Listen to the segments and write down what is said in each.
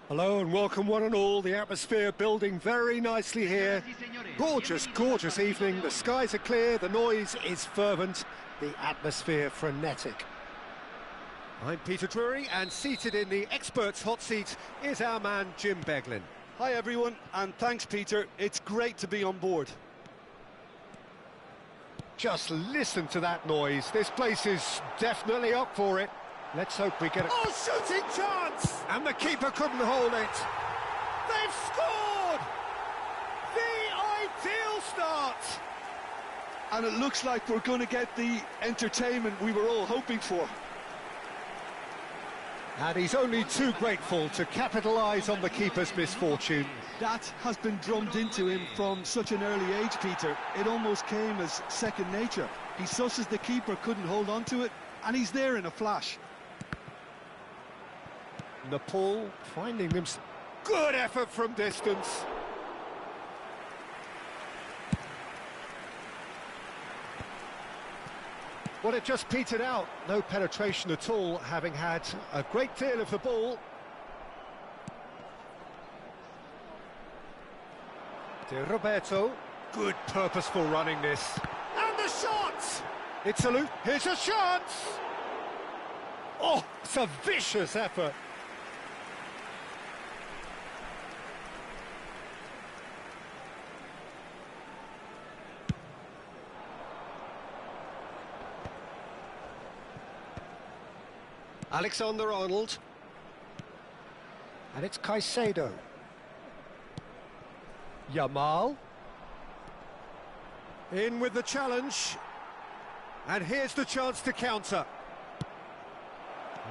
Hello and welcome one and all. The atmosphere building very nicely here. Gorgeous, gorgeous evening. The skies are clear, the noise is fervent, the atmosphere frenetic. I'm Peter Drury, and seated in the experts' hot seat is our man Jim Beglin. Hi everyone, and thanks Peter. It's great to be on board. Just listen to that noise. This place is definitely up for it. Let's hope we get a... Oh, shooting chance! And the keeper couldn't hold it. They've scored! The ideal start! And it looks like we're going to get the entertainment we were all hoping for. And he's only too grateful to capitalise on the keeper's misfortune. That has been drummed into him from such an early age, Peter. It almost came as second nature. He susses the keeper couldn't hold on to it, and he's there in a flash. Nepal finding them. Good effort from distance. Well, it just petered out. No penetration at all, having had a great deal of the ball. De Roberto. Good purposeful running this. And the shot! It's a loop. Here's a chance! Oh, it's a vicious effort. Alexander-Arnold. And it's Caicedo. Yamal. In with the challenge. And here's the chance to counter.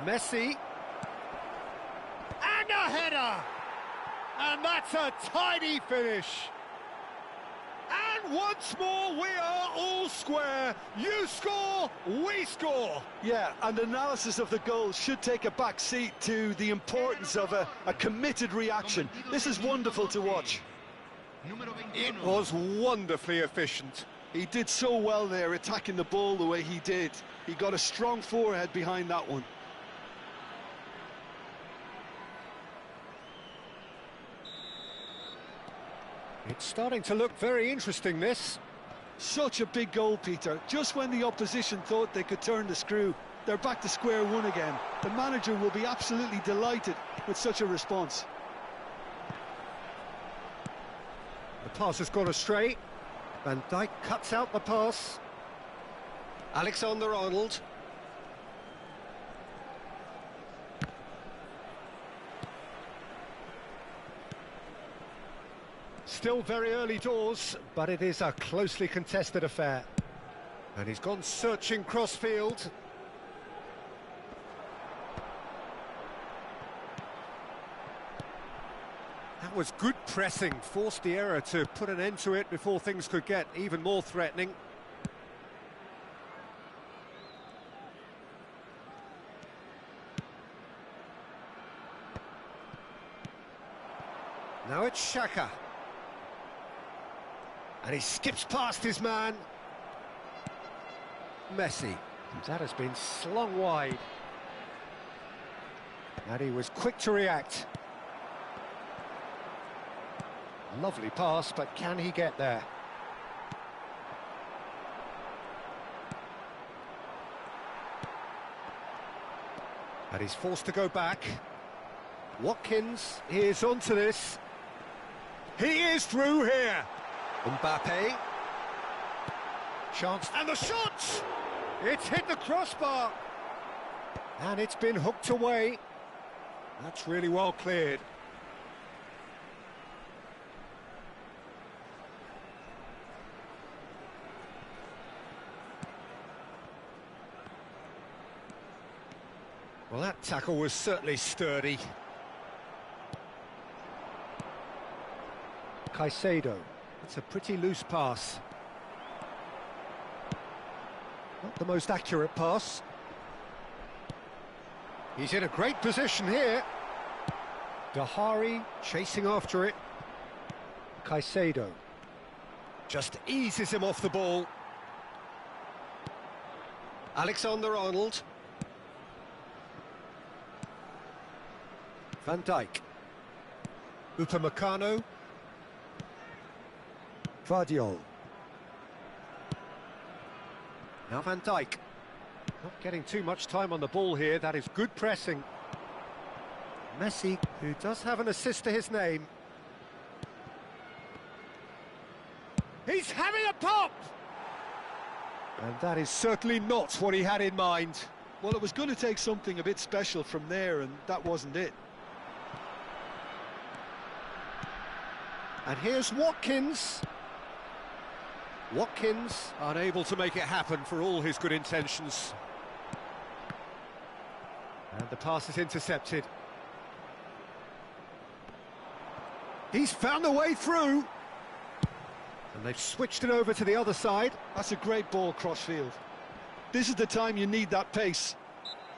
Messi. And a header! And that's a tidy finish. And once more, we are all square. You score, we score. Yeah, and analysis of the goal should take a back seat to the importance of a committed reaction. This is wonderful to watch. It was wonderfully efficient. He did so well there, attacking the ball the way he did. He got a strong forehead behind that one. It's starting to look very interesting, this. Such a big goal, Peter. Just when the opposition thought they could turn the screw, they're back to square one again. The manager will be absolutely delighted with such a response. The pass has gone astray. Van Dijk cuts out the pass. Alexander-Arnold. Still very early doors, but it is a closely contested affair. And he's gone searching cross-field. That was good pressing, forced the error to put an end to it before things could get even more threatening. Now it's Xhaka. And he skips past his man. Messi. That has been slung wide. And he was quick to react. Lovely pass, but can he get there? And he's forced to go back. Watkins is onto this. He is through here. Mbappe. Chance. And the shot! It's hit the crossbar. And it's been hooked away. That's really well cleared. Well, that tackle was certainly sturdy. Caicedo. It's a pretty loose pass. Not the most accurate pass. He's in a great position here. Dahari chasing after it. Caicedo. Just eases him off the ball. Alexander-Arnold. Van Dijk. Upamecano. Vardiol. Now Van Dijk. Not getting too much time on the ball here. That is good pressing. Messi, who does have an assist to his name. He's having a pop! And that is certainly not what he had in mind. Well, it was going to take something a bit special from there, and that wasn't it. And here's Watkins. Watkins unable to make it happen for all his good intentions. And the pass is intercepted. He's found a way through. And they've switched it over to the other side. That's a great ball cross-field. This is the time you need that pace.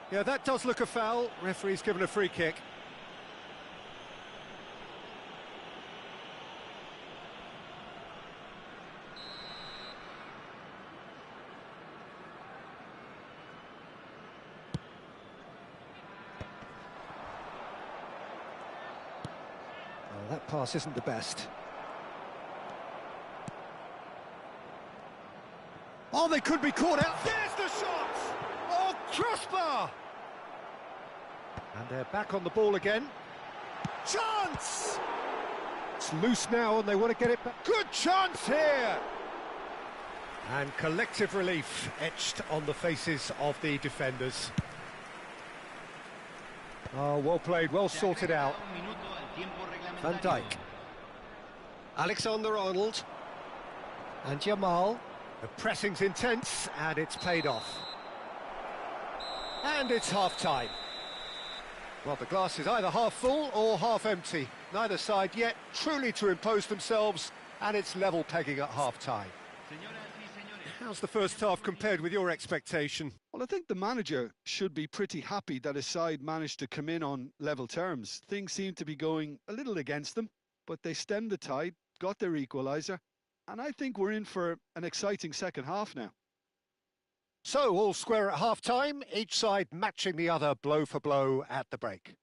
Yeah, that does look a foul. Referee's given a free kick. Oh, that pass isn't the best. Oh, they could be caught out. There's the shot! Oh, crossbar! And they're back on the ball again. Chance! It's loose now and they want to get it back. Good chance here! And collective relief etched on the faces of the defenders. Oh, well played, well sorted out. Van Dijk. Alexander-Arnold. And Jamal. The pressing's intense, and it's paid off. And it's half-time. Well, the glass is either half full or half empty. Neither side yet truly to impose themselves, and it's level pegging at half-time. How's the first half compared with your expectation? Well, I think the manager should be pretty happy that his side managed to come in on level terms. Things seem to be going a little against them, but they stemmed the tide, got their equaliser, and I think we're in for an exciting second half now. So, all square at half-time, each side matching the other blow for blow at the break.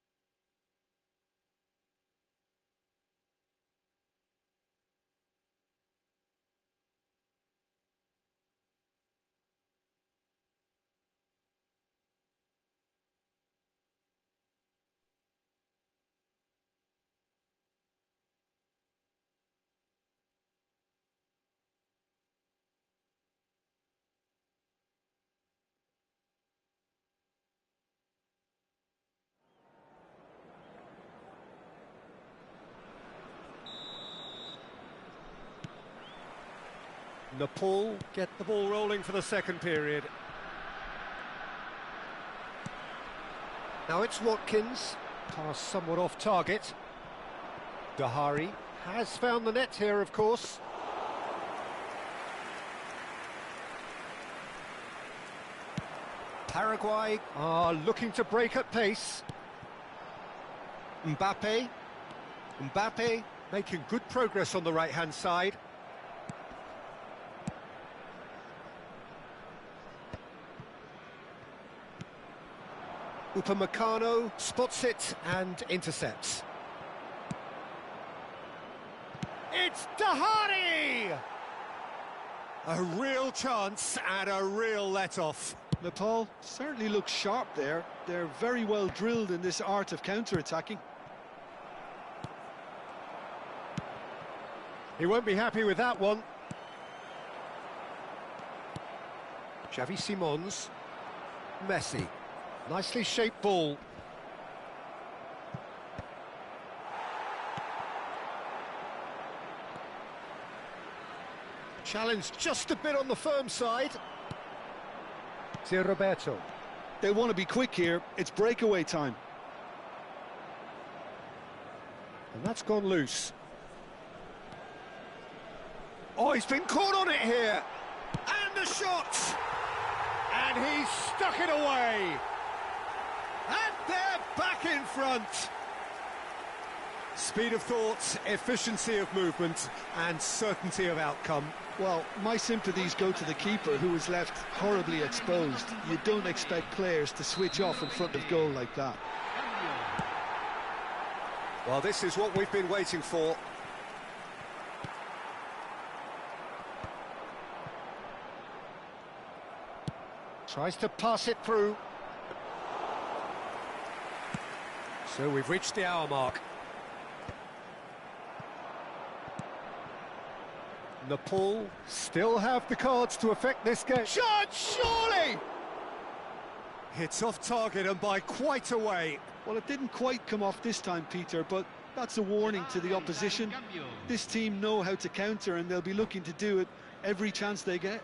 Nepal get the ball rolling for the second period. Now it's Watkins, pass somewhat off target. Dahari has found the net here, of course. Paraguay are looking to break at pace. Mbappe making good progress on the right-hand side. Upamecano spots it and intercepts. It's Dahari! A real chance and a real let-off. Nepal certainly looks sharp there. They're very well drilled in this art of counter-attacking. He won't be happy with that one. Xavi Simons. Messi. Nicely shaped ball. Challenge just a bit on the firm side. Zé Roberto. They want to be quick here. It's breakaway time. And that's gone loose. Oh, he's been caught on it here. And the shot. And he's stuck it away. And they're back in front. Speed of thought, efficiency of movement, and certainty of outcome. Well, my sympathies go to the keeper, who was left horribly exposed. You don't expect players to switch off in front of goal like that. Well, this is what we've been waiting for. Tries to pass it through. So we've reached the hour mark. Nepal still have the cards to affect this game. Shot, surely! Hits off target and by quite a way. Well, it didn't quite come off this time, Peter, but that's a warning to the opposition. This team know how to counter, and they'll be looking to do it every chance they get.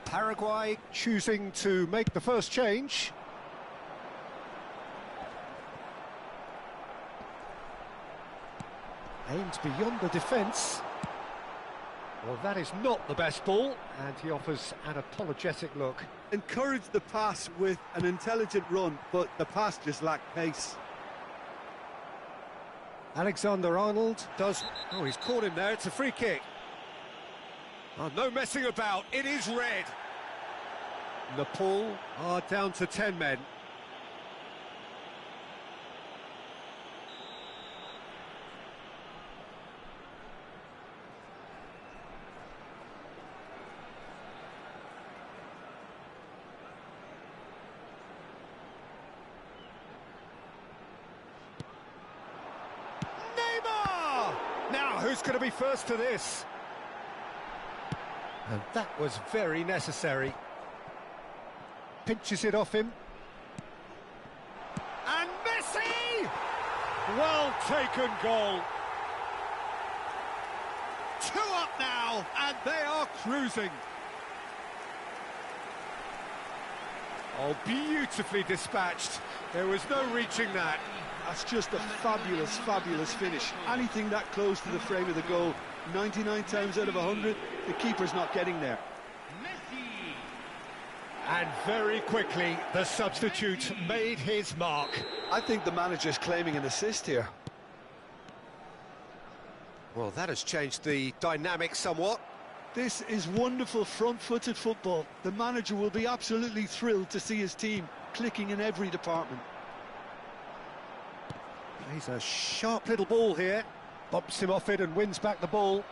Paraguay choosing to make the first change. Aims beyond the defence. Well, that is not the best ball, and he offers an apologetic look. Encouraged the pass with an intelligent run, but the pass just lacked pace. Alexander-Arnold does... Oh, he's caught him there, it's a free kick. Oh, no messing about, it is red. Nepal are down to 10 men. Now, who's going to be first to this? And that was very necessary. Pinches it off him. And Messi! Well taken goal. 2 up now, and they are cruising. Oh, beautifully dispatched. There was no reaching that. That's just a fabulous, fabulous finish. Anything that close to the frame of the goal, 99 times out of 100, the keeper's not getting there. And very quickly, the substitute made his mark. I think the manager's claiming an assist here. Well, that has changed the dynamic somewhat. This is wonderful front-footed football. The manager will be absolutely thrilled to see his team clicking in every department. Plays a sharp little ball here. Bumps him off it and wins back the ball.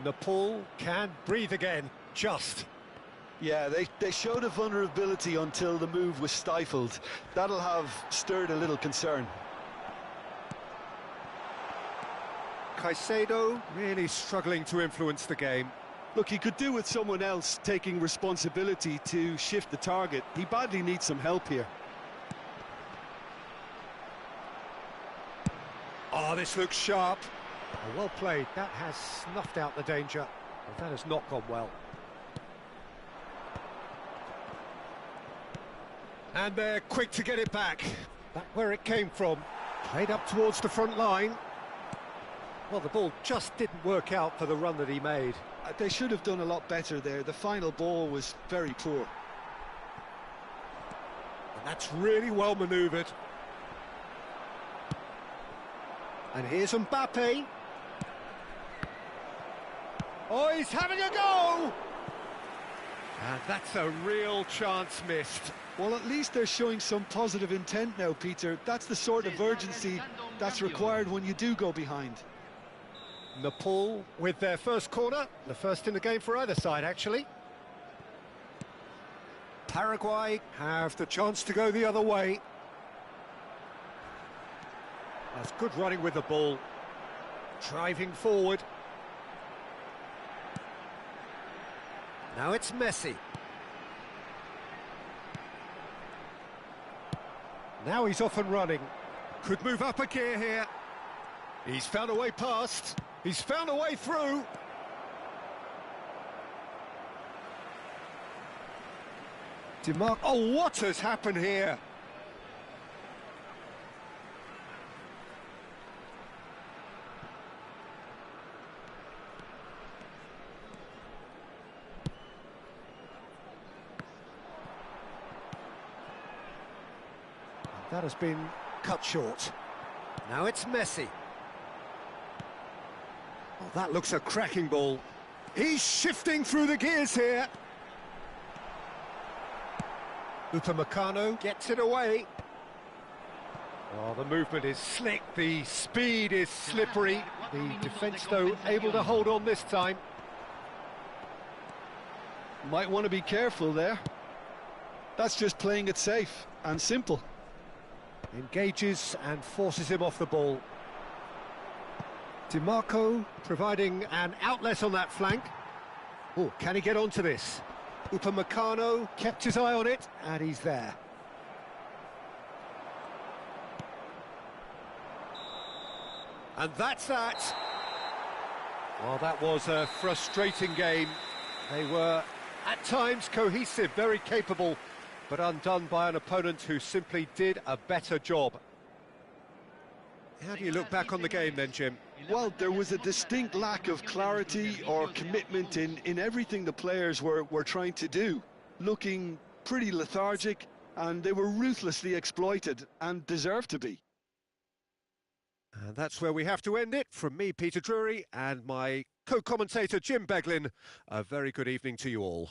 Nepal can breathe again, just. Yeah, they showed a vulnerability until the move was stifled. That'll have stirred a little concern. Caicedo really struggling to influence the game. Look, he could do with someone else taking responsibility to shift the target. He badly needs some help here. Oh, this looks sharp. Oh, well played. That has snuffed out the danger. Well, that has not gone well. And they're quick to get it back. Back where it came from. Played up towards the front line. Well, the ball just didn't work out for the run that he made. They should have done a lot better there. The final ball was very poor. And that's really well manoeuvred. And here's Mbappe. Oh, he's having a go! And that's a real chance missed. Well, at least they're showing some positive intent now, Peter. That's the sort of urgency that's required when you do go behind. Nepal with their first corner, the first in the game for either side, actually. Paraguay have the chance to go the other way. That's good running with the ball. Driving forward. Now it's Messi. Now he's off and running. Could move up a gear here. He's found a way past. He's found a way through. Oh, what has happened here? That has been cut short. Now it's Messi. Oh, that looks a cracking ball. He's shifting through the gears here. Upamecano gets it away. Oh, the movement is slick, the speed is slippery. The defence, though, able to hold on this time. Might want to be careful there. That's just playing it safe and simple. Engages and forces him off the ball. DiMarco providing an outlet on that flank. Oh, can he get onto this? Upamecano kept his eye on it, and he's there. And that's that. Well, that was a frustrating game. They were, at times, cohesive, very capable, but undone by an opponent who simply did a better job. How do you look back on the game then, Jim? Well, there was a distinct lack of clarity or commitment in everything the players were trying to do. Looking pretty lethargic, and they were ruthlessly exploited, and deserved to be. And that's where we have to end it. From me, Peter Drury, and my co-commentator, Jim Beglin, a very good evening to you all.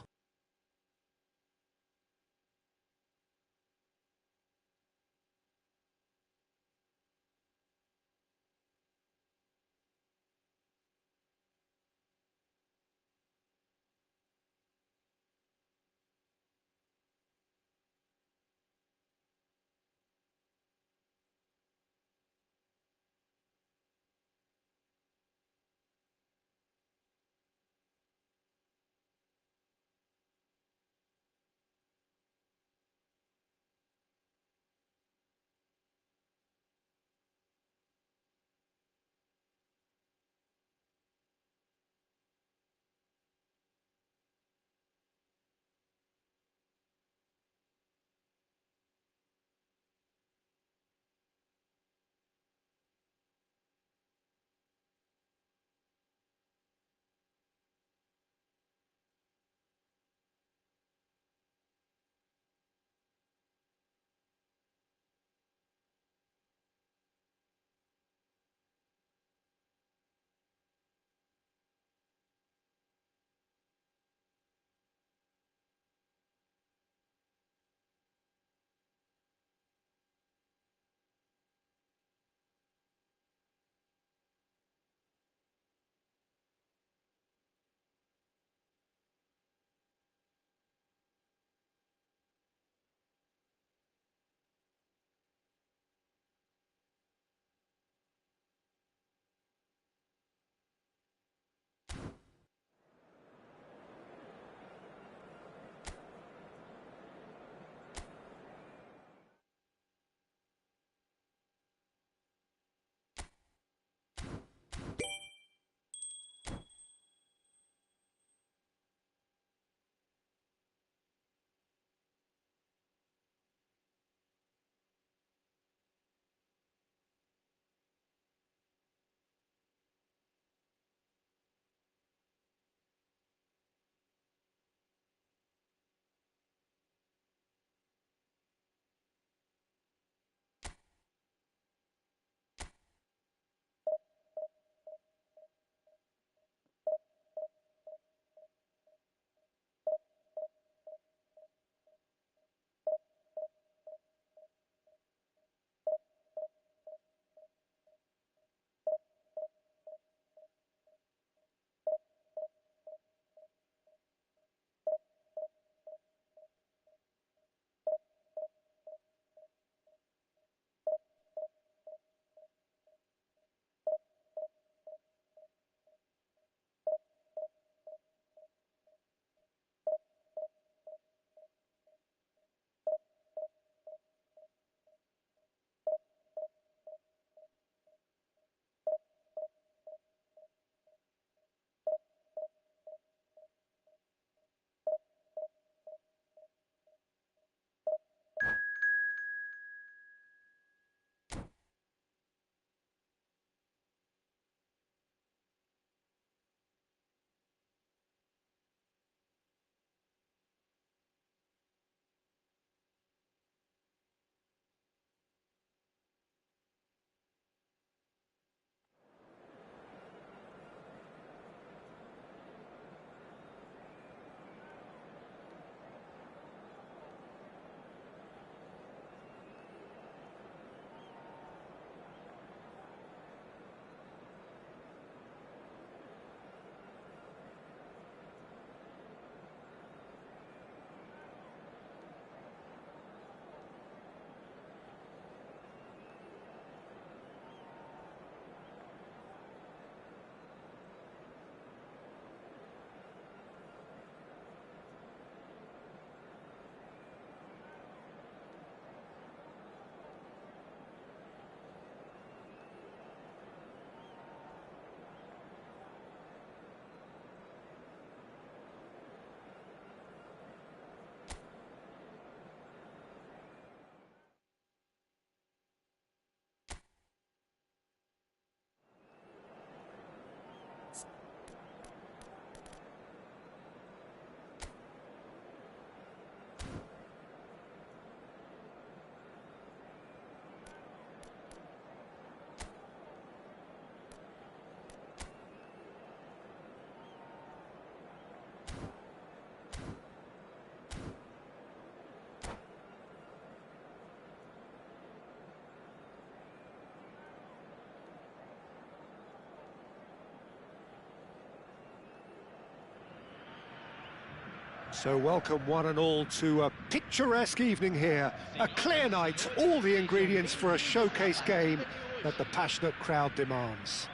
So welcome one and all to a picturesque evening here. A clear night, all the ingredients for a showcase game that the passionate crowd demands.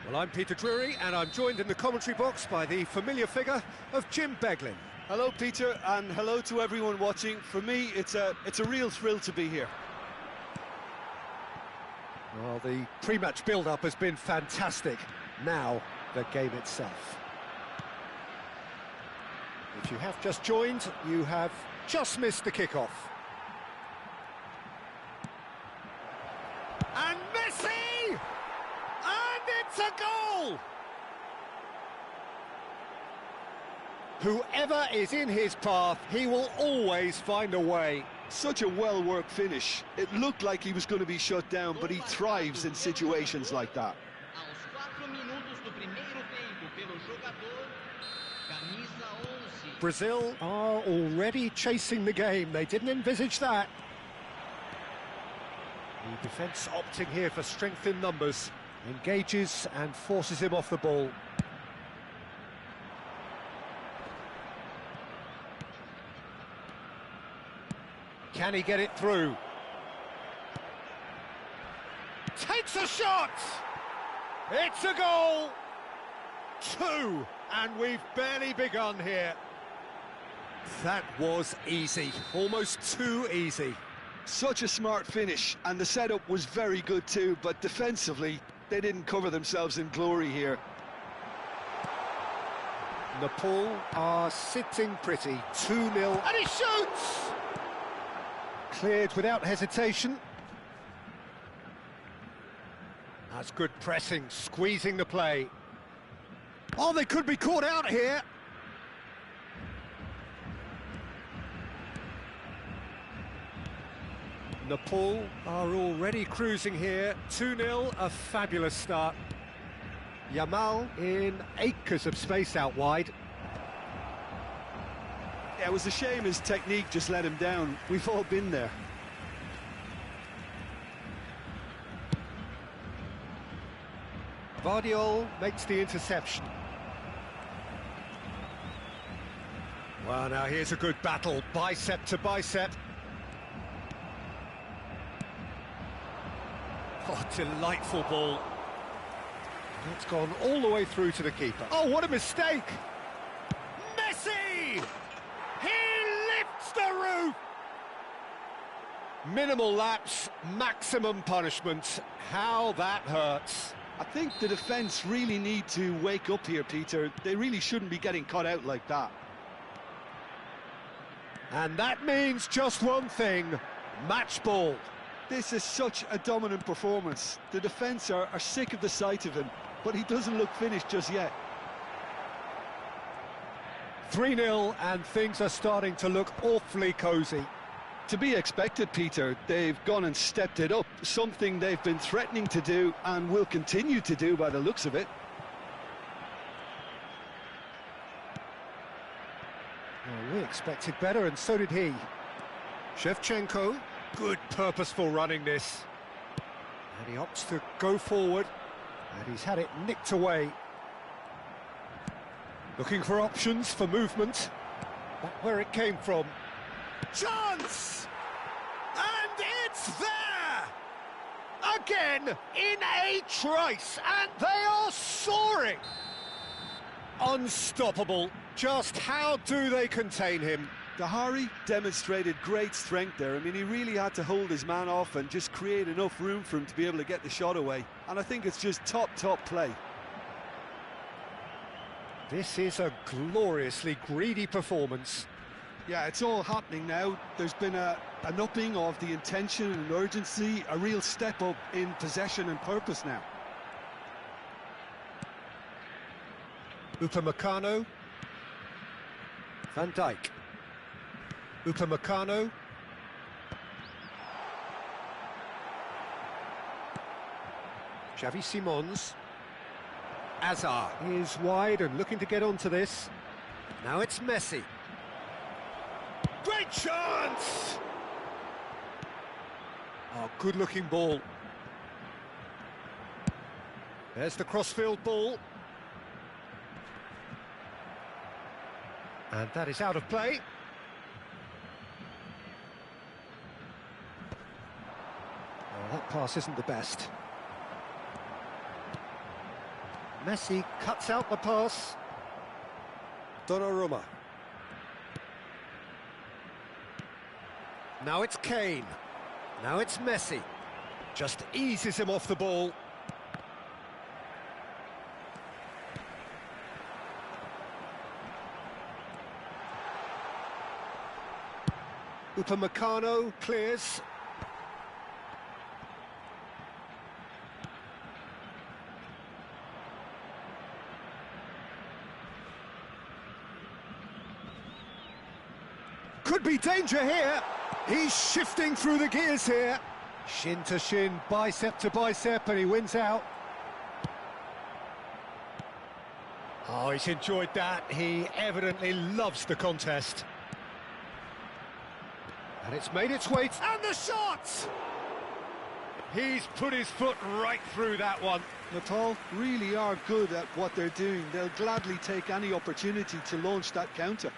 Well, I'm Peter Drury, and I'm joined in the commentary box by the familiar figure of Jim Beglin. Hello, Peter, and hello to everyone watching. For me, it's a real thrill to be here. Well, the pre-match build-up has been fantastic. Now, the game itself. If you have just joined, you have just missed the kickoff. And Messi! And it's a goal! Whoever is in his path, he will always find a way. Such a well-worked finish. It looked like he was going to be shut down, but he thrives in situations like that. Brazil are already chasing the game. They didn't envisage that. The defence opting here for strength in numbers. Engages and forces him off the ball. Can he get it through? Takes a shot! It's a goal! 2, and we've barely begun here. That was easy, almost too easy. Such a smart finish, and the setup was very good too, but defensively, they didn't cover themselves in glory here. Nepal are sitting pretty, 2-0, and he shoots! Cleared without hesitation. That's good pressing, squeezing the play. Oh, they could be caught out here. Nepal are already cruising here. 2-0, a fabulous start. Yamal in acres of space out wide. Yeah, it was a shame his technique just let him down. We've all been there. Vardiol makes the interception. Well, now here's a good battle, bicep to bicep. Oh, delightful ball. It's gone all the way through to the keeper. Oh, what a mistake! Messi! He lifts the roof! Minimal lapse, maximum punishment. How that hurts. I think the defence really need to wake up here, Peter. They really shouldn't be getting caught out like that. And that means just one thing, match ball. This is such a dominant performance. The defence are sick of the sight of him, but he doesn't look finished just yet. 3-0, and things are starting to look awfully cosy. To be expected, Peter. They've gone and stepped it up, something they've been threatening to do and will continue to do by the looks of it. Well, we expected better, and so did he. Shevchenko, good purposeful running this. And he opts to go forward, and he's had it nicked away. Looking for options for movement. Back where it came from. Chance! And it's there! Again, in a trice, and they are soaring! Unstoppable. Just how do they contain him? Dahari demonstrated great strength there. I mean, he really had to hold his man off and just create enough room for him to be able to get the shot away. And I think it's just top play. This is a gloriously greedy performance. Yeah, it's all happening now. There's been an upping of the intention and urgency, a real step up in possession and purpose now. Upamecano. Van Dijk. Upamecano. Xavi Simons. Azar is wide and looking to get onto this. Now it's Messi. Great chance! Oh, good-looking ball. There's the crossfield ball. And that is out of play. Oh, that pass isn't the best. Messi cuts out the pass. Donnarumma. Now it's Kane. Now it's Messi. Just eases him off the ball. Upamecano clears. Could be danger here. He's shifting through the gears here. Shin to shin, bicep to bicep, and he wins out. Oh, he's enjoyed that. He evidently loves the contest. And it's made its way, and the shot! He's put his foot right through that one. Nepal really are good at what they're doing. They'll gladly take any opportunity to launch that counter.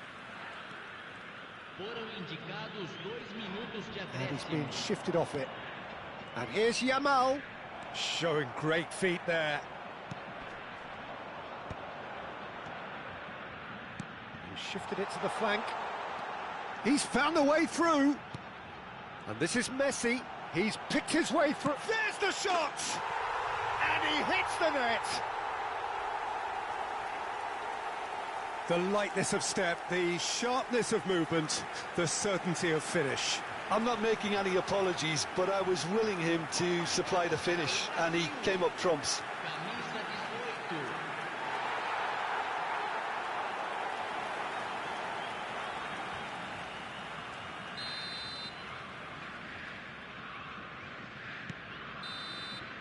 And he's been shifted off it. And here's Yamal, showing great feet there. He shifted it to the flank. He's found the way through. And this is Messi. He's picked his way through. There's the shot! And he hits the net. The lightness of step, the sharpness of movement, the certainty of finish. I'm not making any apologies, but I was willing him to supply the finish, and he came up trumps.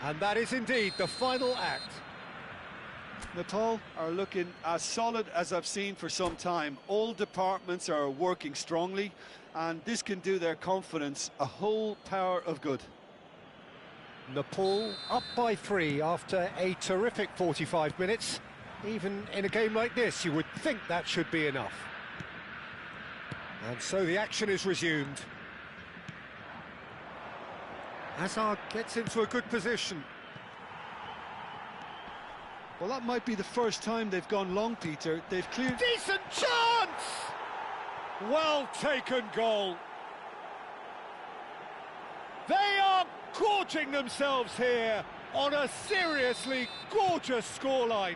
And that is indeed the final act. Nepal are looking as solid as I've seen for some time. All departments are working strongly, and this can do their confidence a whole power of good. Nepal up by 3 after a terrific 45 minutes. Even in a game like this, you would think that should be enough. And so the action is resumed. Hazard gets into a good position. Well, that might be the first time they've gone long, Peter. They've cleared... Decent chance! Well taken goal. They are gorging themselves here on a seriously gorgeous scoreline.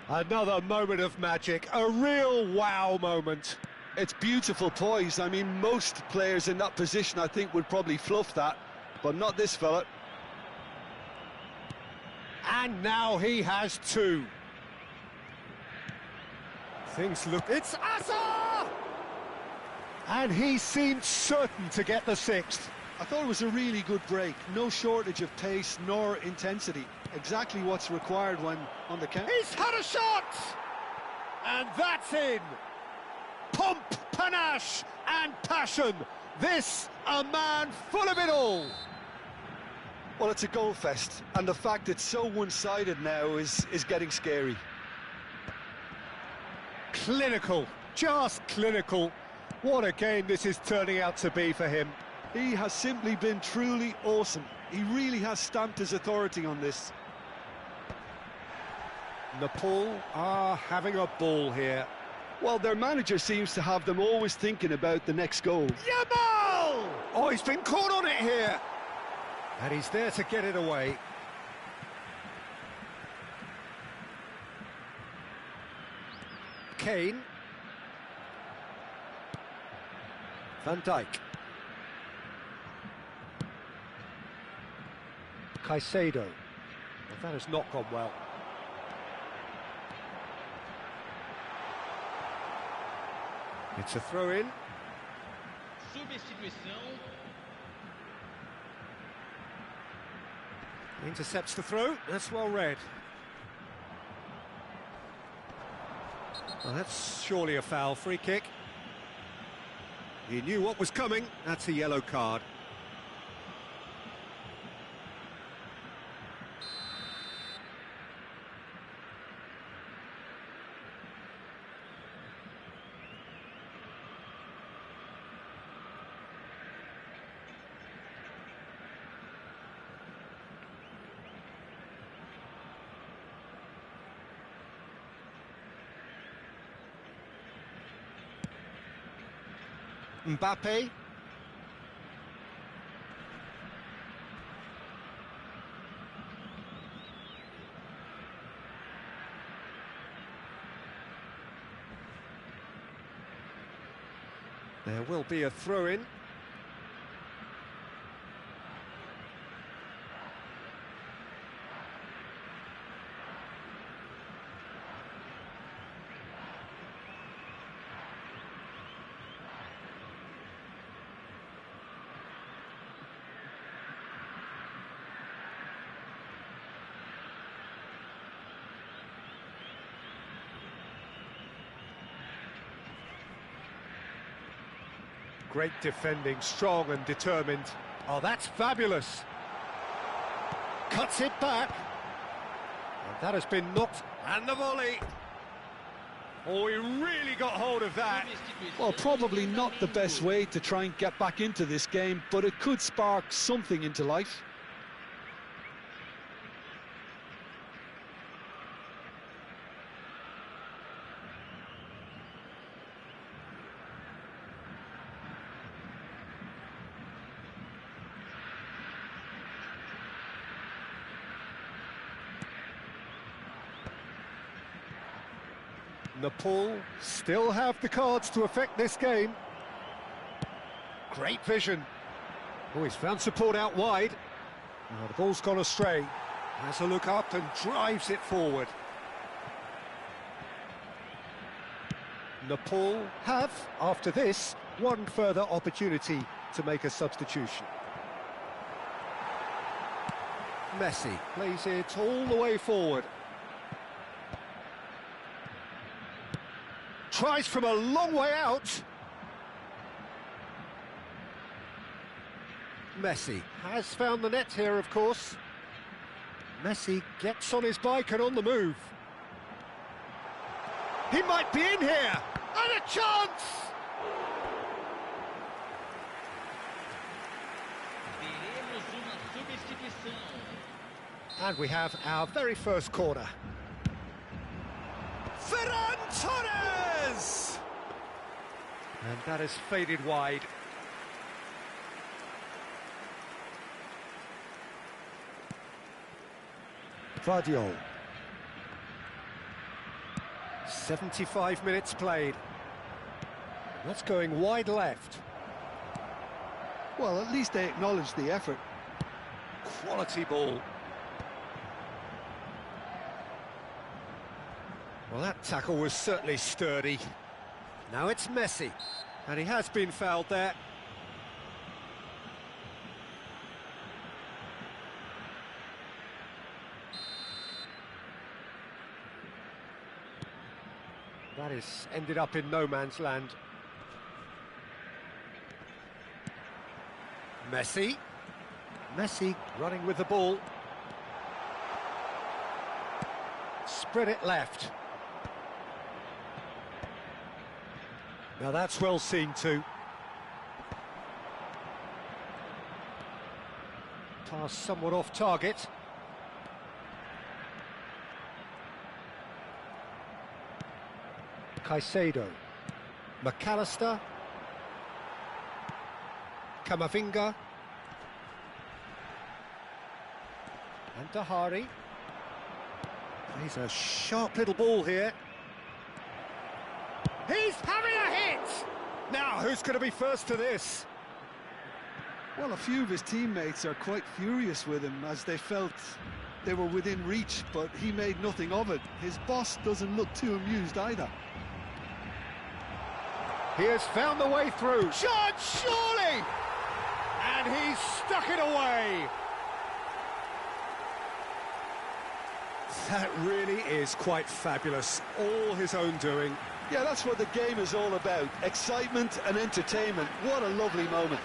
Another moment of magic, a real wow moment. It's beautiful poise. I mean, most players in that position, I think, would probably fluff that, but not this fella. And now he has 2. Things look... It's Asa! And he seemed certain to get the 6th. I thought it was a really good break. No shortage of pace nor intensity. Exactly what's required when on the counter. He's had a shot! And that's in. Pomp, panache and passion. This, a man full of it all. Well, it's a goal fest, and the fact it's so one-sided now is getting scary. Clinical, just clinical. What a game this is turning out to be for him. He has simply been truly awesome. He really has stamped his authority on this. Nepal are having a ball here. Well, their manager seems to have them always thinking about the next goal. Yamal! Oh, he's been caught on it here. And he's there to get it away. Kane. Van Dijk. Caicedo. Well, that has not gone well. It's a throw-in. Intercepts the throw. That's well read. Well, that's surely a foul. Free kick. He knew what was coming. That's a yellow card. Mbappe. There will be a throw-in. Great defending, strong and determined. Oh, that's fabulous. Cuts it back. And that has been knocked. And the volley. Oh, he really got hold of that. Well, probably not the best way to try and get back into this game, but it could spark something into life. Nepal still have the cards to affect this game. Great vision. Oh, he's found support out wide. Oh, the ball's gone astray. Has a look up and drives it forward. Nepal have, after this, one further opportunity to make a substitution. Messi plays it all the way forward. Tries from a long way out. Messi has found the net here, of course. Messi gets on his bike and on the move. He might be in here. And a chance! And we have our very first corner. Ferran Torres! And that has faded wide. Vardiol. 75 minutes played. That's going wide left. Well, at least they acknowledged the effort. Quality ball. Well, that tackle was certainly sturdy. Now it's Messi, and he has been fouled there. That is ended up in no man's land. Messi. Messi running with the ball. Spread it left. Now that's well seen too. Pass somewhat off target. Caicedo. McAllister. Camavinga. And Dahari. Plays a sharp little ball here. He's having a hit! Now, who's going to be first to this? Well, a few of his teammates are quite furious with him as they felt they were within reach, but he made nothing of it. His boss doesn't look too amused either. He has found the way through. Shot, surely! And he's stuck it away. That really is quite fabulous. All his own doing. Yeah, that's what the game is all about. Excitement and entertainment. What a lovely moment.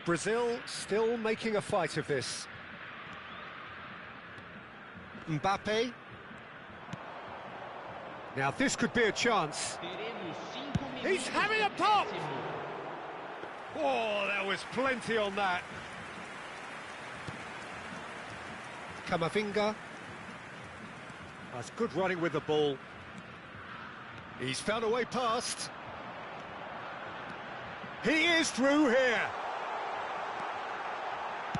Brazil still making a fight of this. Mbappe. Now this could be a chance. He's having a pop! Oh, there was plenty on that. Camavinga. That's good running with the ball. He's found a way past. He is through here.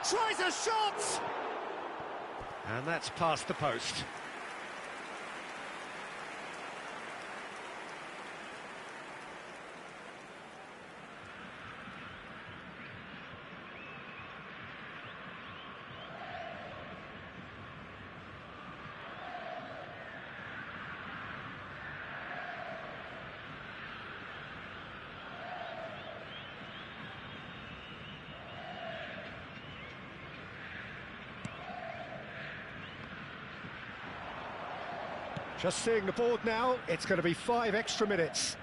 Tries a shot! And that's past the post. Just seeing the board now, it's going to be 5 extra minutes.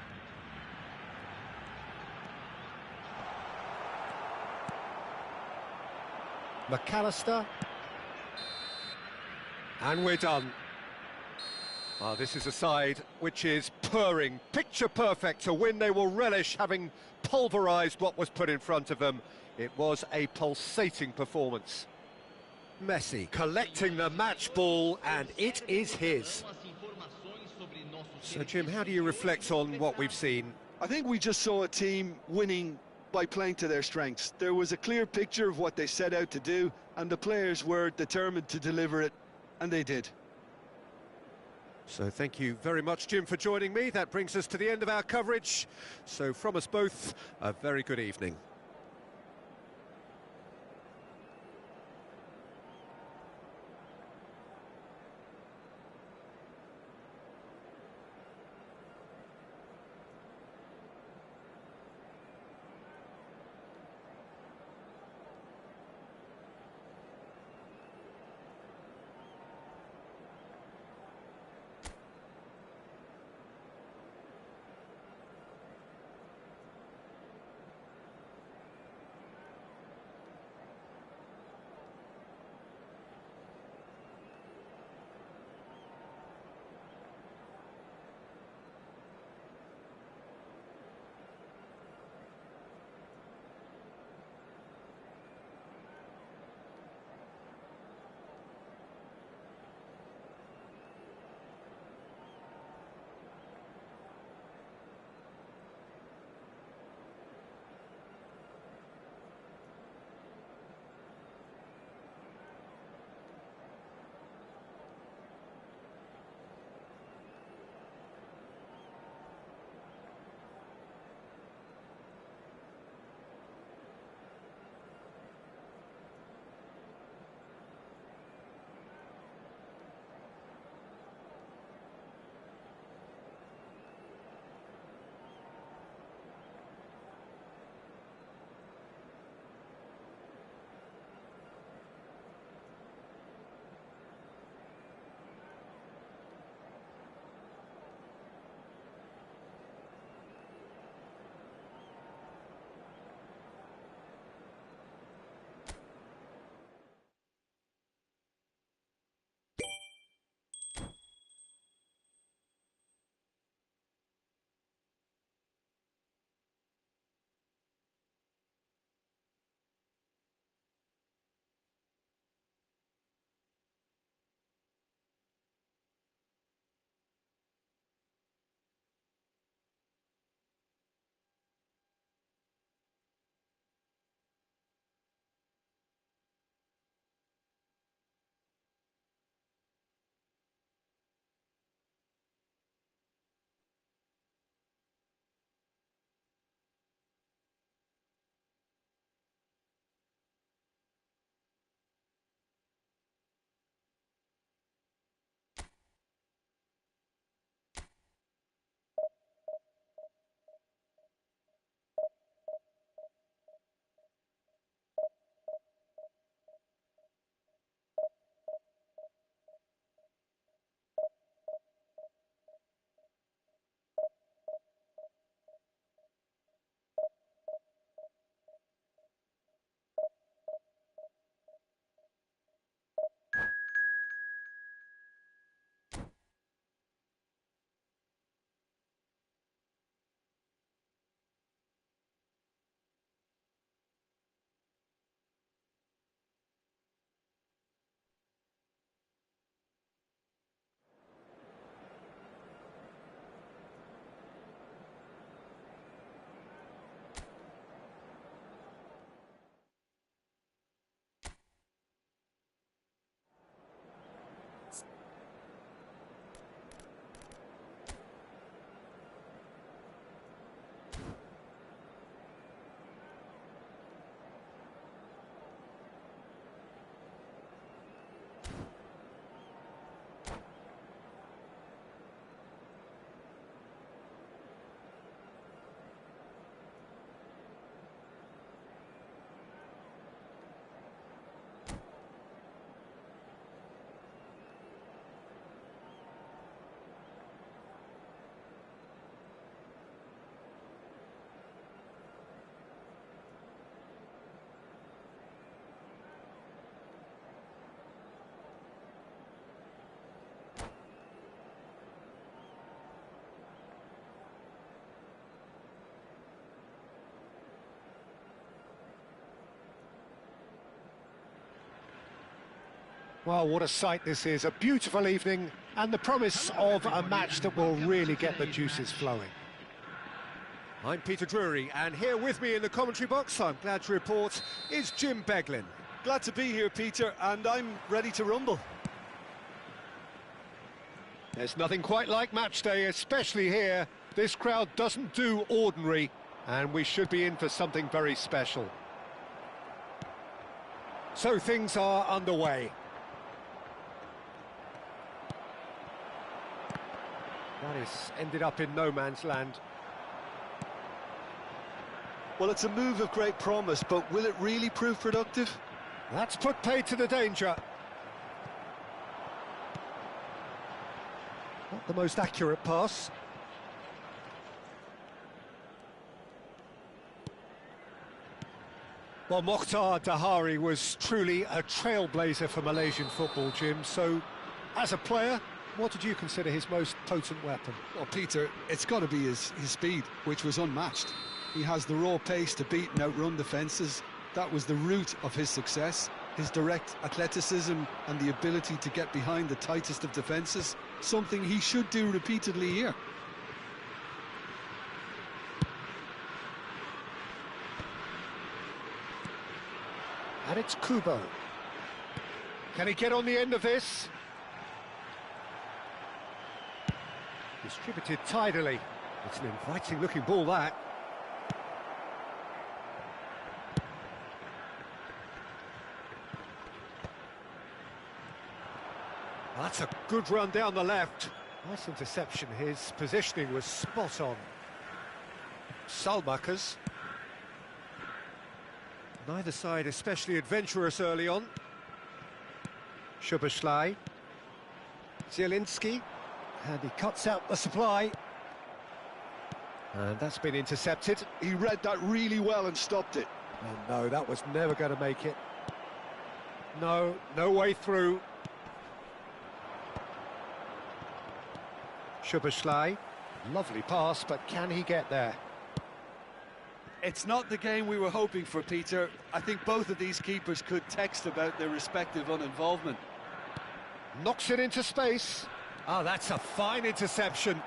McAllister. And we're done. Oh, this is a side which is purring, picture perfect to win. They will relish having pulverised what was put in front of them. It was a pulsating performance. Messi collecting the match ball, and it is his. So, Jim, how do you reflect on what we've seen? I think we just saw a team winning by playing to their strengths. There was a clear picture of what they set out to do, and the players were determined to deliver it, and they did. So thank you very much, Jim, for joining me. That brings us to the end of our coverage. So from us both, a very good evening. Well, what a sight this is. A beautiful evening and the promise of a match that will really get the juices flowing. I'm Peter Drury, and here with me in the commentary box, I'm glad to report, is Jim Beglin. Glad to be here, Peter, and I'm ready to rumble. There's nothing quite like match day, especially here. This crowd doesn't do ordinary, and we should be in for something very special. So things are underway. That is ended up in no man's land. Well, it's a move of great promise, but will it really prove productive? That's put paid to the danger. Not the most accurate pass. Well, Mokhtar Dahari was truly a trailblazer for Malaysian football, Jim. So, as a player, what did you consider his most potent weapon? Well, Peter, it's got to be his speed, which was unmatched. He has the raw pace to beat and outrun defences. That was the root of his success. His direct athleticism and the ability to get behind the tightest of defences, something he should do repeatedly here. And it's Kubo. Can he get on the end of this? Distributed tidily. It's an inviting looking ball, that. That's a good run down the left. Nice interception. His positioning was spot on. Salmakers. Neither side especially adventurous early on. Szoboszlai. Zielinski. And he cuts out the supply. And that's been intercepted. He read that really well and stopped it. Oh no, that was never going to make it. No, no way through. Szoboszlai. Lovely pass, but can he get there? It's not the game we were hoping for, Peter. I think both of these keepers could text about their respective uninvolvement. Knocks it into space. Oh, that's a fine interception.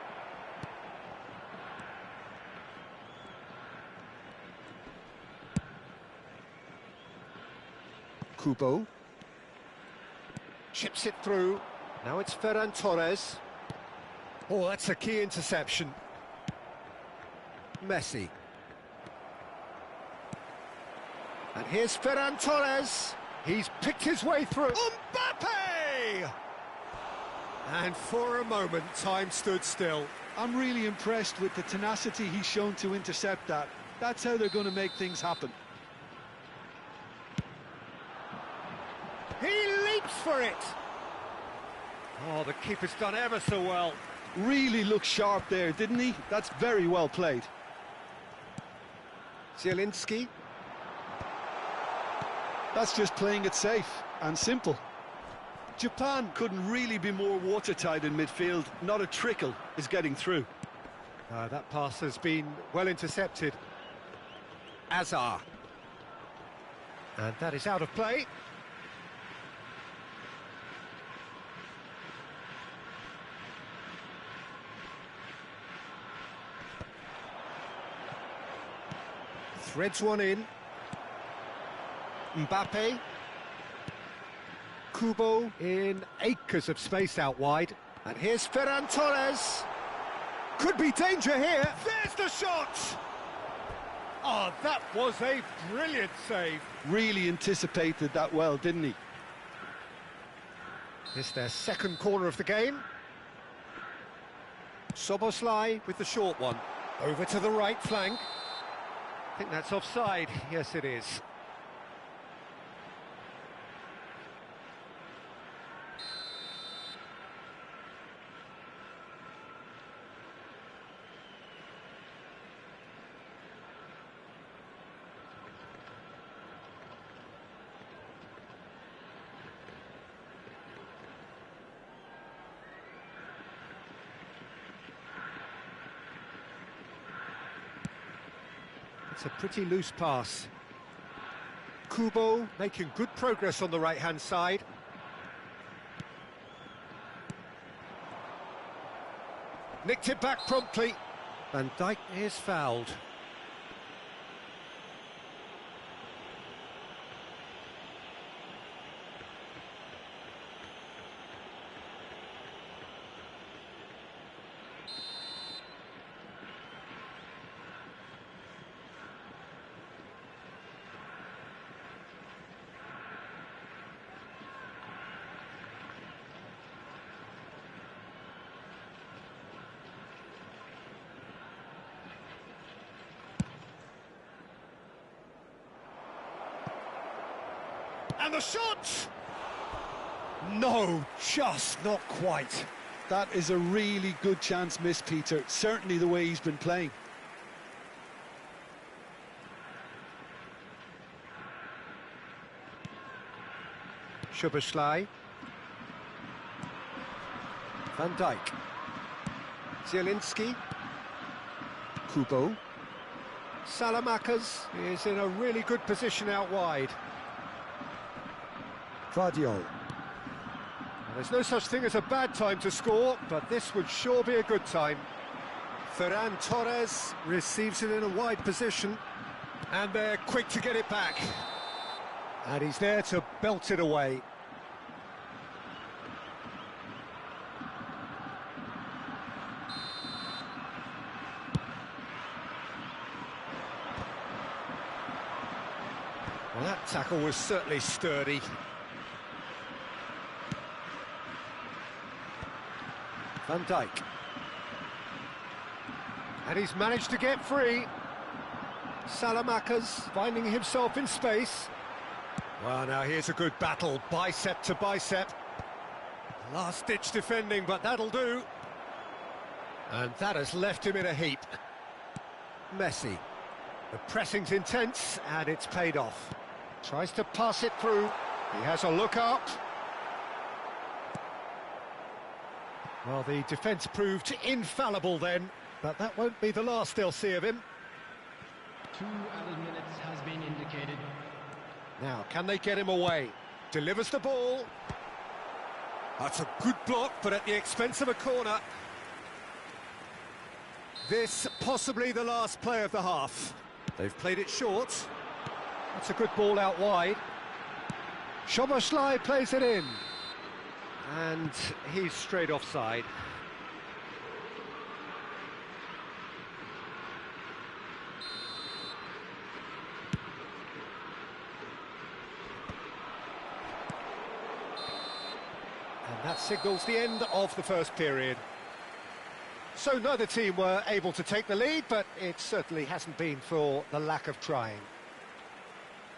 Kubo. Chips it through. Now it's Ferran Torres. Oh, that's a key interception. Messi. And here's Ferran Torres. He's picked his way through. Mbappe! And for a moment, time stood still. I'm really impressed with the tenacity he's shown to intercept that. That's how they're going to make things happen. He leaps for it. Oh, the keeper's done ever so well. Really looked sharp there, didn't he? That's very well played. Zielinski. That's just playing it safe and simple. Japan couldn't really be more watertight in midfield. Not a trickle is getting through. That pass has been well intercepted. Azar. And that is out of play. Threads one in. Mbappe. Kubo in acres of space out wide. And here's Ferran Torres. Could be danger here. There's the shot! Oh, that was a brilliant save. Really anticipated that well, didn't he? It's their second corner of the game. Szoboszlai with the short one. Over to the right flank. I think that's offside. Yes, it is. It's a pretty loose pass. Kubo making good progress on the right-hand side. Nicked it back promptly. Van Dijk is fouled. And the shot! No, just not quite. That is a really good chance missed, Peter. Certainly the way he's been playing. Szoboszlai. Van Dijk. Zielinski. Kubo. Salamakers is in a really good position out wide. Vardiol. There's no such thing as a bad time to score, but this would sure be a good time. Ferran Torres receives it in a wide position, and they're quick to get it back. And he's there to belt it away. Well, that tackle was certainly sturdy. Van Dijk. And he's managed to get free. Salamakers finding himself in space. Well, now here's a good battle, bicep to bicep. Last-ditch defending, but that'll do. And that has left him in a heap. Messi. The pressing's intense, and it's paid off. Tries to pass it through. He has a look up. Well, the defence proved infallible then, but that won't be the last they'll see of him. 2 added minutes has been indicated. Now, can they get him away? Delivers the ball. That's a good block, but at the expense of a corner. This possibly the last play of the half. They've played it short. That's a good ball out wide. Szoboszlai plays it in. And he's straight offside. And that signals the end of the first period. So neither team were able to take the lead, but it certainly hasn't been for the lack of trying.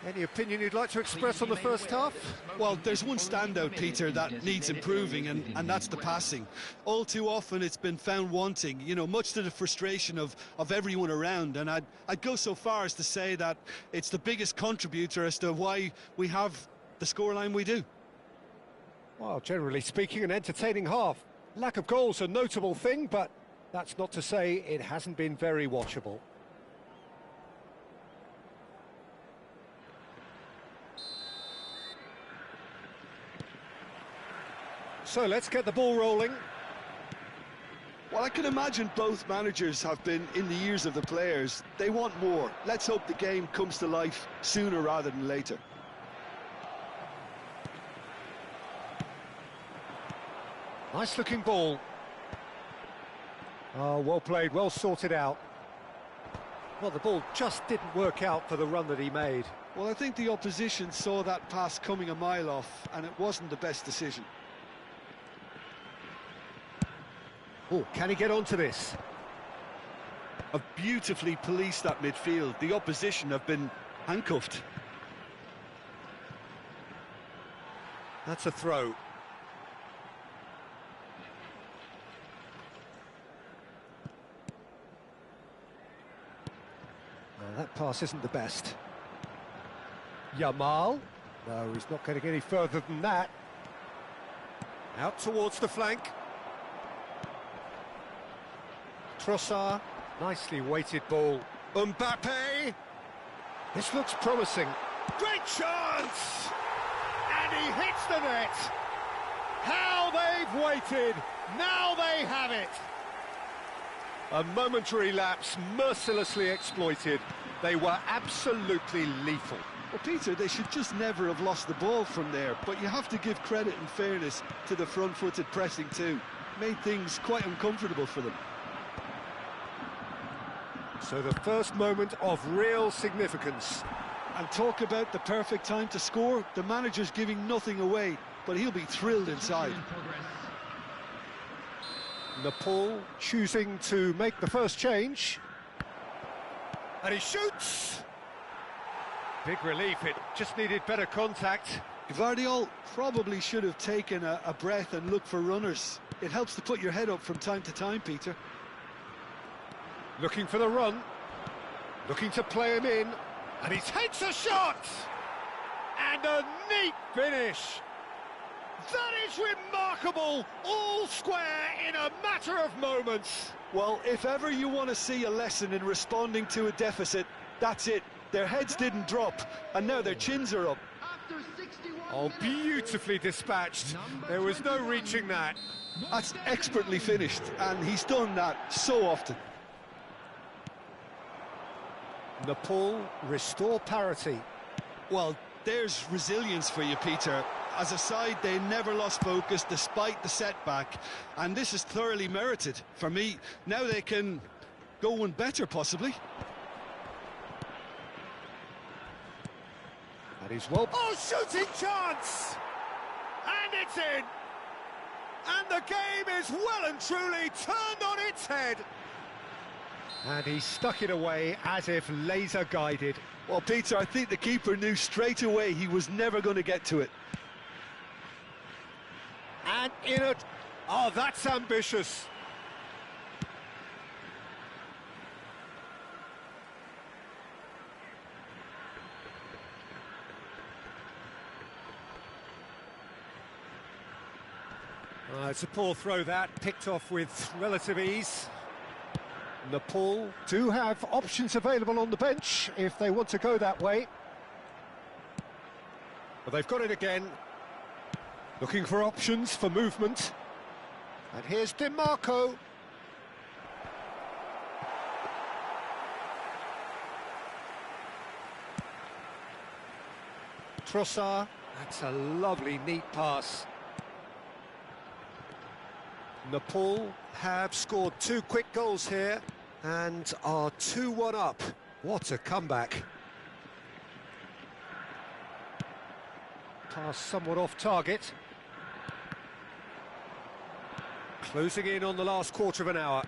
Any opinion you'd like to express on the first half? Well, there's one standout, Peter, that needs improving, and that's the passing. All too often it's been found wanting, you know, much to the frustration of everyone around, and I'd go so far as to say that it's the biggest contributor as to why we have the scoreline we do. Well, generally speaking, an entertaining half. Lack of goals a notable thing, but that's not to say it hasn't been very watchable. So let's get the ball rolling. Well, I can imagine both managers have been in the ears of the players. They want more. Let's hope the game comes to life sooner rather than later. Nice looking ball. Oh, well played, well sorted out. Well, the ball just didn't work out for the run that he made. Well, I think the opposition saw that pass coming a mile off, and it wasn't the best decision. Oh, can he get onto this? Have beautifully policed that midfield. The opposition have been handcuffed. That's a throw. Well, that pass isn't the best. Yamal. No, he's not going to get any further than that. Out towards the flank. Trossard, nicely weighted ball. Mbappe! This looks promising. Great chance! And he hits the net! How they've waited! Now they have it! A momentary lapse, mercilessly exploited. They were absolutely lethal. Well, Peter, they should just never have lost the ball from there, but you have to give credit and fairness to the front-footed pressing too. Made things quite uncomfortable for them. So the first moment of real significance. And talk about the perfect time to score. The manager's giving nothing away, but he'll be thrilled inside. Nepal choosing to make the first change. And he shoots! Big relief, it just needed better contact. Guardiola probably should have taken a breath and looked for runners. It helps to put your head up from time to time, Peter. Looking for the run. Looking to play him in. And he takes a shot! And a neat finish! That is remarkable! All square in a matter of moments! Well, if ever you want to see a lesson in responding to a deficit, that's it. Their heads didn't drop, and now their chins are up. Oh, beautifully dispatched. There was no reaching that. That's expertly finished, and he's done that so often. Nepal restore parity. Well, there's resilience for you, Peter. As a side, they never lost focus despite the setback, and this is thoroughly merited. For me, now they can go one better, possibly. And he's well... Oh, shooting chance! And it's in! And the game is well and truly turned on its head. And he stuck it away as if laser-guided. Well, Peter, I think the keeper knew straight away he was never going to get to it. And in it... Oh, that's ambitious. It's a poor throw that, picked off with relative ease. Nepal do have options available on the bench if they want to go that way. But they've got it again. Looking for options for movement. And here's DiMarco. Trossard. That's a lovely, neat pass. Nepal have scored 2 quick goals here and are 2-1 up. What a comeback. Pass somewhat off target. Closing in on the last quarter of an hour.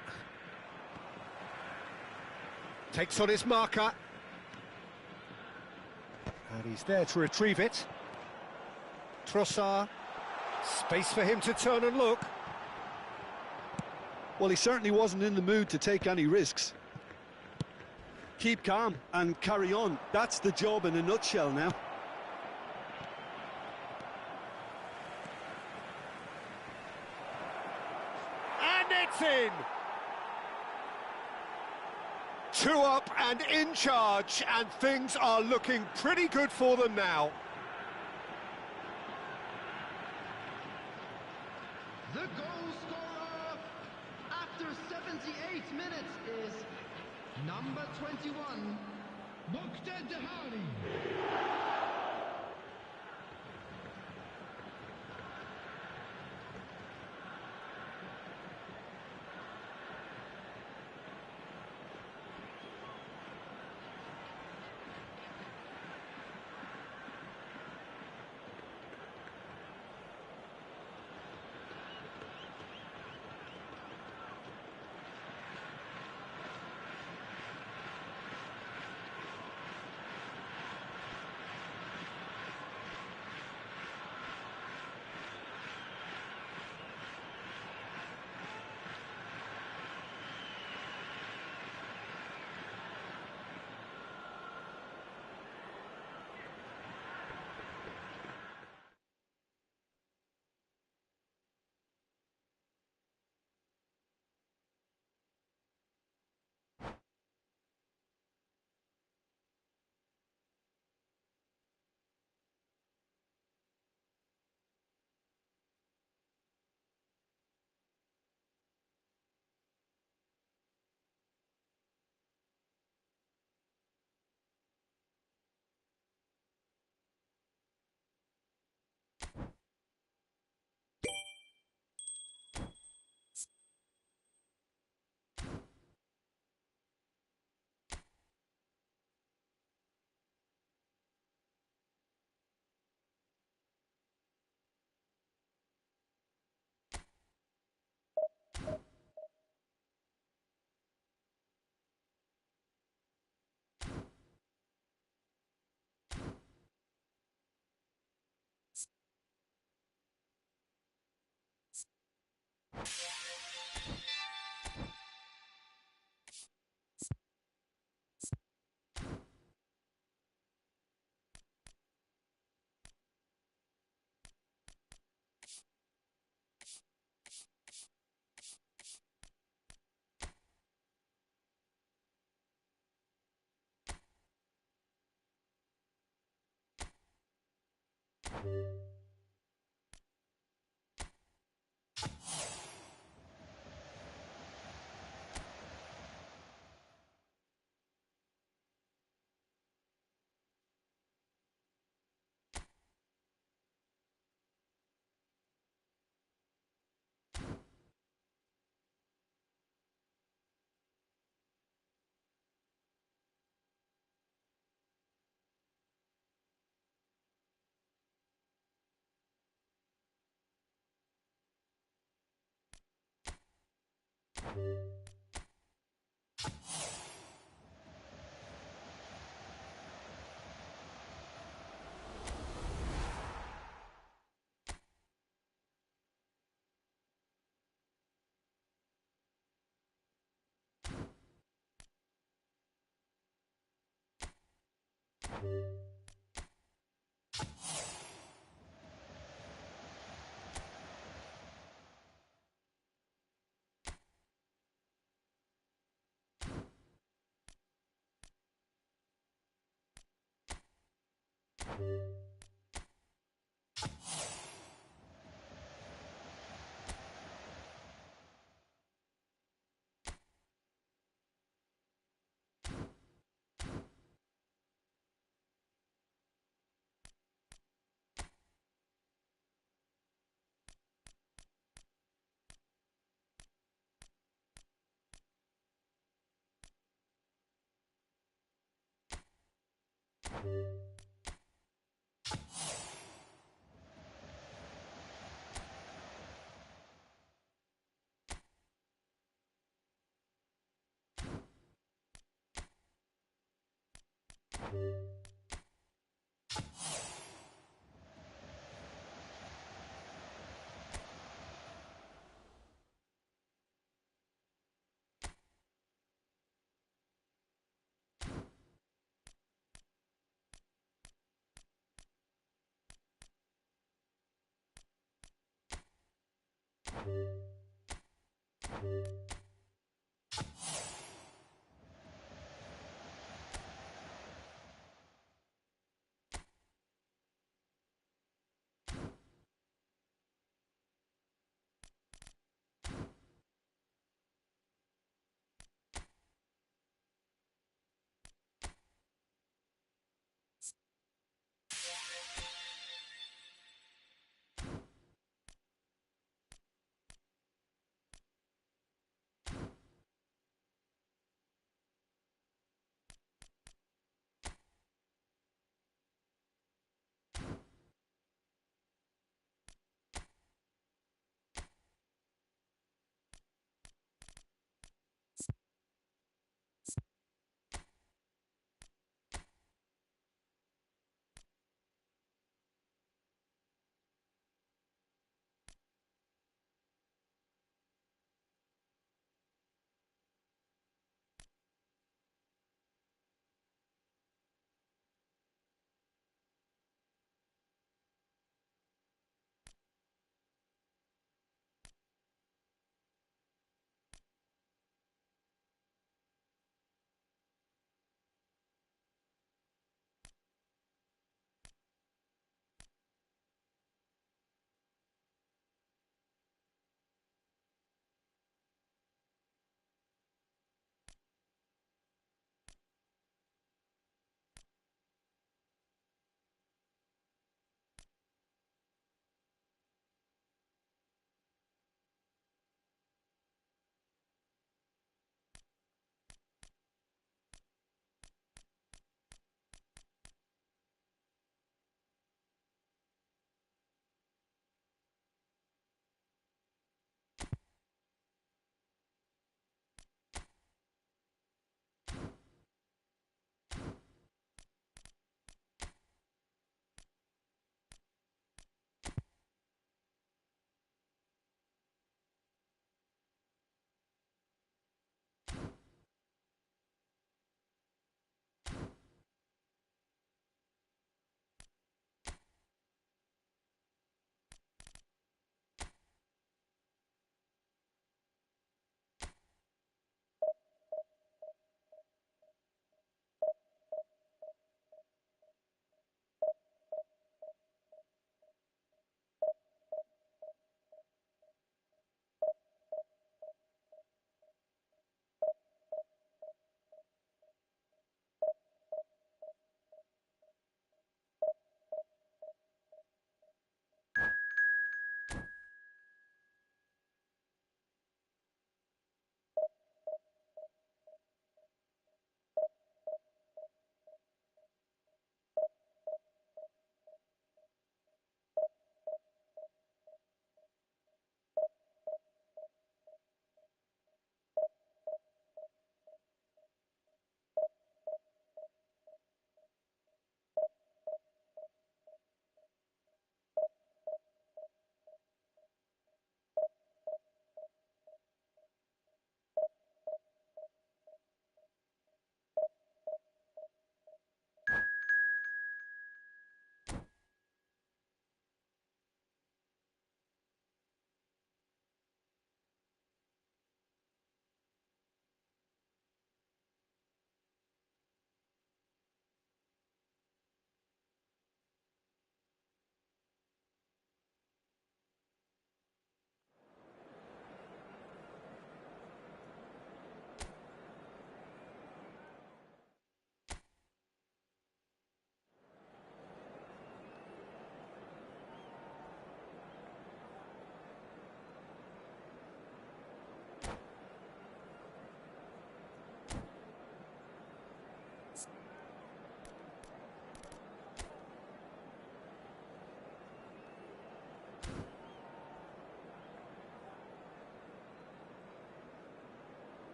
Takes on his marker. And he's there to retrieve it. Trossard. Space for him to turn and look. Well, he certainly wasn't in the mood to take any risks. Keep calm and carry on. That's the job in a nutshell now. And it's in! 2 up and in charge, and things are looking pretty good for them now. The goal scorer after 78 minutes is number 21, Muqtada Dahari.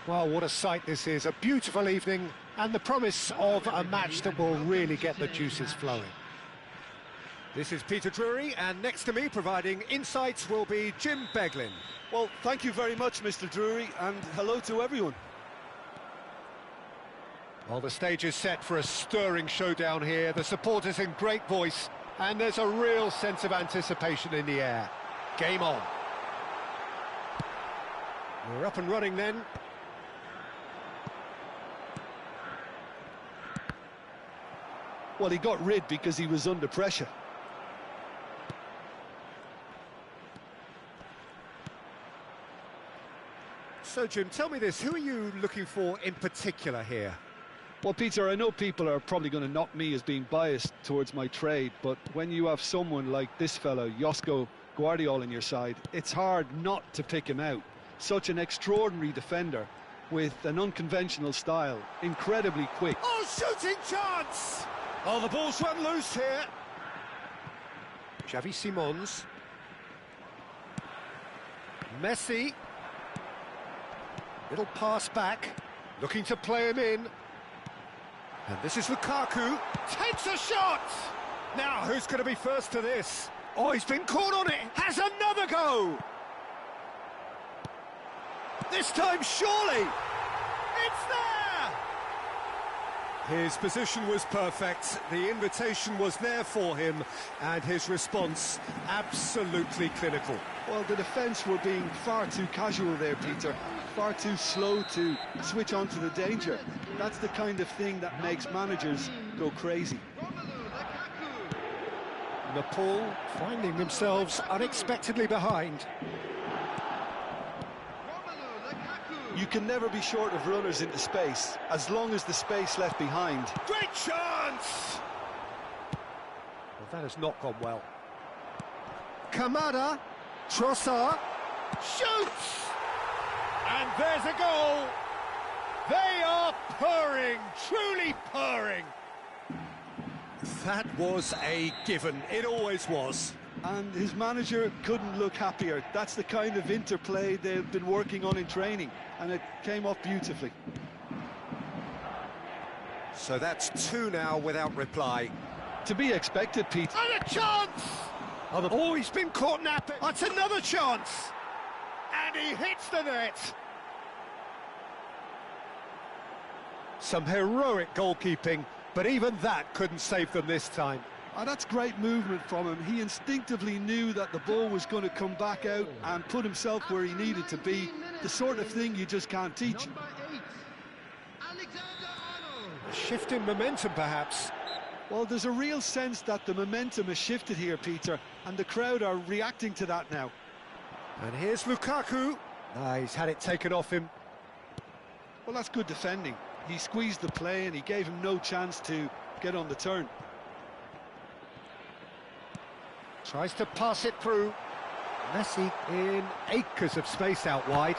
Well, what a sight this is. A beautiful evening and the promise of a match that will really get the juices flowing. This is Peter Drury, and next to me providing insights will be Jim Beglin. Well, thank you very much, Mr. Drury, and hello to everyone. Well, the stage is set for a stirring showdown here. The supporters in great voice, and there's a real sense of anticipation in the air. Game on. We're up and running then. Well, he got rid because he was under pressure. So, Jim, tell me this, who are you looking for in particular here? Well, Peter, I know people are probably going to knock me as being biased towards my trade, but when you have someone like this fellow, Josko Guardiola, on your side, it's hard not to pick him out. Such an extraordinary defender with an unconventional style, incredibly quick. Oh, shooting chance! Oh, the ball's run loose here. Xavi Simons. Messi. Little pass back, looking to play him in. And this is Lukaku, takes a shot! Now, who's going to be first to this? Oh, he's been caught on it, has another go! This time, surely! It's there! His position was perfect, the invitation was there for him, and his response absolutely clinical. Well, the defence were being far too casual there, Peter. Far too slow to switch on to the danger. That's the kind of thing that makes managers go crazy. Nepal finding themselves unexpectedly behind. You can never be short of runners into space, as long as the space left behind. Great chance! Well, that has not gone well. Kamada, Trossard, shoots! And there's a goal! They are purring, truly purring! That was a given, it always was. And his manager couldn't look happier. That's the kind of interplay they've been working on in training, and it came off beautifully. So that's two now without reply. To be expected, Pete. And a chance! Oh, he's been caught napping. That's another chance! And he hits the net! Some heroic goalkeeping, but even that couldn't save them this time. And that's great movement from him. He instinctively knew that the ball was going to come back out and put himself where he needed to be. The sort of thing you just can't teach. A shift in momentum, perhaps. Well, there's a real sense that the momentum has shifted here, Peter, and the crowd are reacting to that now. And here's Lukaku. He's had it taken off him. Well, that's good defending. He squeezed the play and he gave him no chance to get on the turn. Tries to pass it through. Messi in acres of space out wide.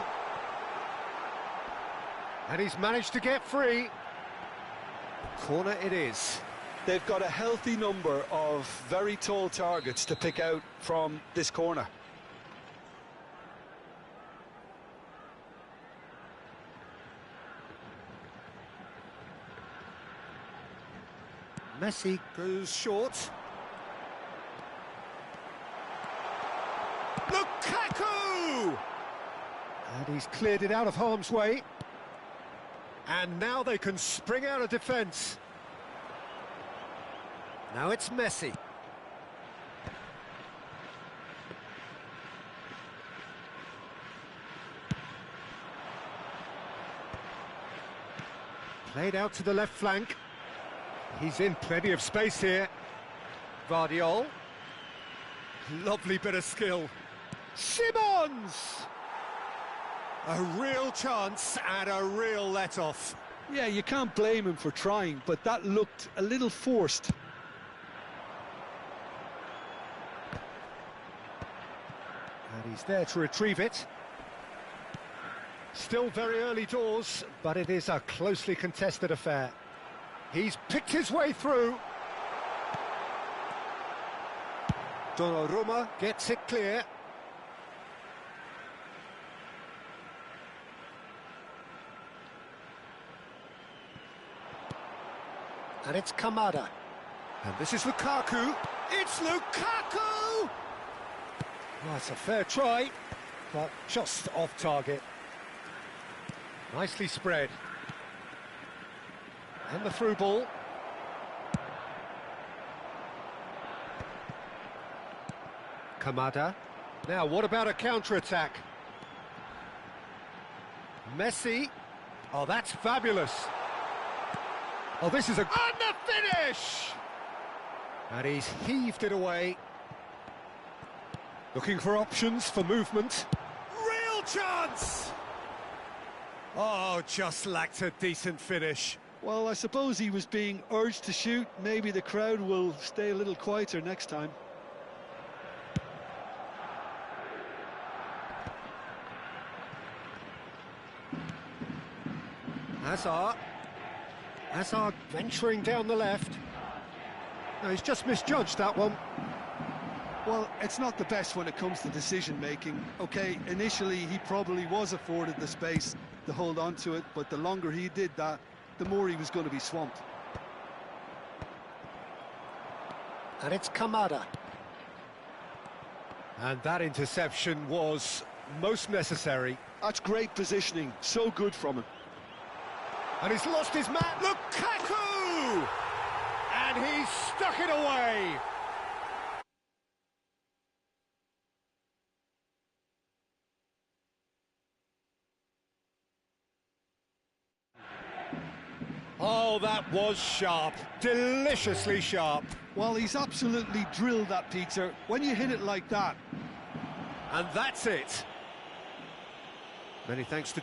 And he's managed to get free. Corner it is. They've got a healthy number of very tall targets to pick out from this corner. Messi goes short. Lukaku! And he's cleared it out of harm's way. And now they can spring out of defence. Now it's Messi. Played out to the left flank. He's in plenty of space here. Vardiol. Lovely bit of skill. Simons! A real chance and a real let-off. Yeah, you can't blame him for trying, but that looked a little forced. And he's there to retrieve it. Still very early doors, but it is a closely contested affair. He's picked his way through. Donnarumma gets it clear. And it's Kamada. And this is Lukaku. It's Lukaku! Well, it's a fair try, but just off target. Nicely spread. And the through ball. Kamada. Now, what about a counter-attack? Messi. Oh, that's fabulous. Oh, this is a... And the finish! And he's heaved it away. Looking for options for movement. Real chance! Oh, just lacked a decent finish. Well, I suppose he was being urged to shoot. Maybe the crowd will stay a little quieter next time. Hazard venturing down the left. No, he's just misjudged that one. Well, it's not the best when it comes to decision-making. OK, initially he probably was afforded the space to hold on to it, but the longer he did that, the more he was going to be swamped. And it's Kamada. And that interception was most necessary. That's great positioning, so good from him. And he's lost his man, Lukaku! And he's stuck it away. Oh, that was sharp, deliciously sharp. Well, he's absolutely drilled that, Peter. When you hit it like that. And that's it. Many thanks to